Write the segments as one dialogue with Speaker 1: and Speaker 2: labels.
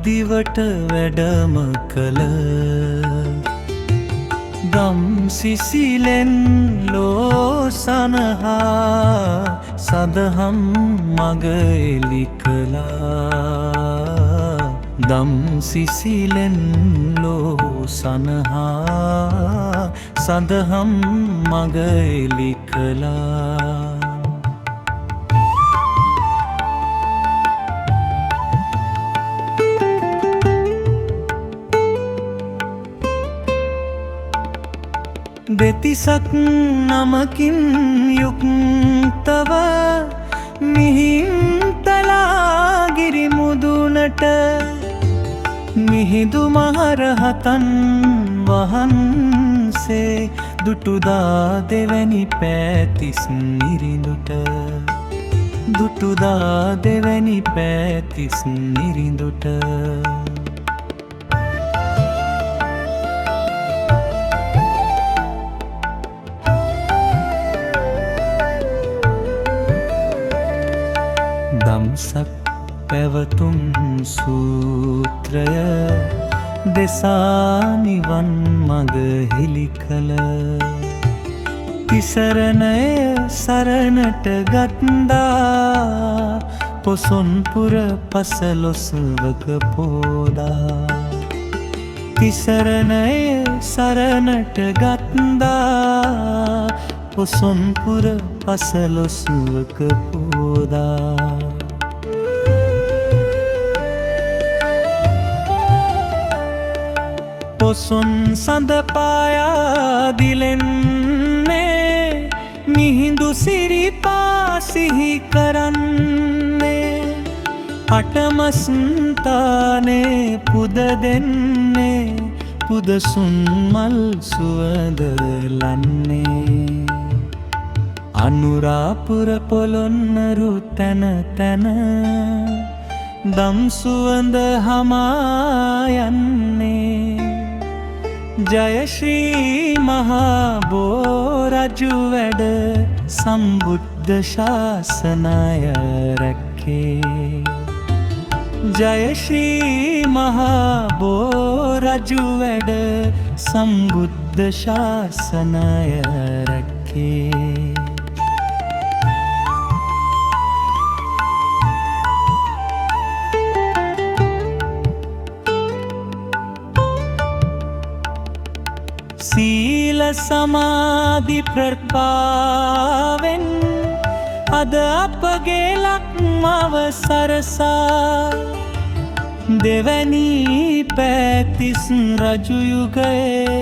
Speaker 1: ලක්දිවට වැඩම කළ දම් සිසිලෙන් ලෝ සනහා සදහම් මග එලි කළා. දම් සිසිලෙන් ලෝ සනහා සදහම් මග එලි කළා. දෙතිසක් නමකින් යුක්තව මිහින්තලා ගිරිමුදුනට මිහිඳු මහරහතන් වහන්සේ දුටුදා දෙවැනි පෑතිස් නිරිඳුට දුටුදා දෙවැනි පෑතිස් නිරිඳුට දම්සක් පැවතුම් සූත්‍රය දෙසා නිවන් මග හෙළි කළ තිසරණය සරණට ගත්දා පොසොන්පුර පසළොස්වක පෝදා. තිසරණය සරණට ගත්දා පොසොන්පුර පසළොස්වක පෝදා. පොසොන් සඳ පායා දිලෙන්නේ මිහිඳු සිරිපා සිහි කරන්නේ. අටමස්ථානේ පුද දෙන්නේ පුදසුන් මල් සුවඳ ලන්නේ. අනුරාපුර පොළොන්නරු තැන තැන දම් සුවඳ හමා යන්නේ. ජය ශ්‍රී මහා බෝ රජු වැඩ සම්බුද්ධ ශාසනය රැක්කේ. ජය ශ්‍රී මහා බෝ රජු වැඩ සම්බුද්ධ ශාසනය රැක්කේ. සීල සමාධි ප්‍රඥාවෙන් අද අපගේ ලක්මව සරසා දෙවැනි පෑතිස් රජු යුගයේ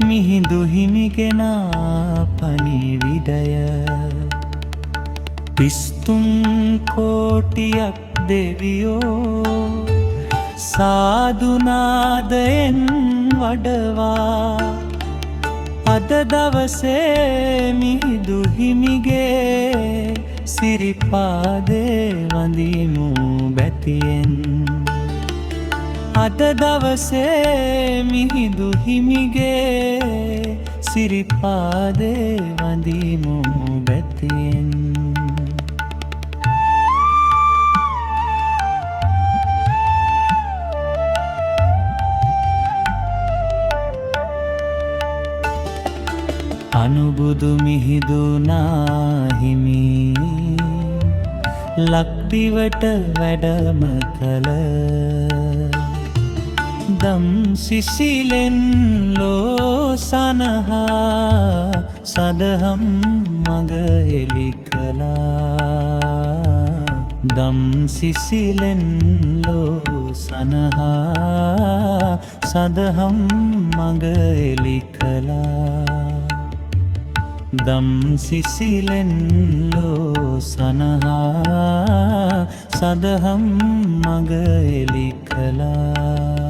Speaker 1: මිහිඳු හිමිගෙනා පණිවිඩය. පිස්තුම් කෝටියක් දෙවියෝ සාදුනාදයෙන් වඩවා අද දවසේ මිහිඳු හිමිගේ සිරිපාදේ වඳිමු බැතියෙන්. අද දවසේ මිහිඳු හිමිගේ සිරිපාදේ වඳිමු බැතියෙන්. අනුබුදු මිහිඳු නාහිමි ලක්දිවට වැඩම කළ දම් සිසිලෙන් ලෝ සනහා සදහම් මග එලි කළා. දම් සිසිලෙන් ලෝ සනහා සදහම් මග එලි කළා. දම් සිසිලෙන් ලෝ සනහා සදහම් මග එලි කළා.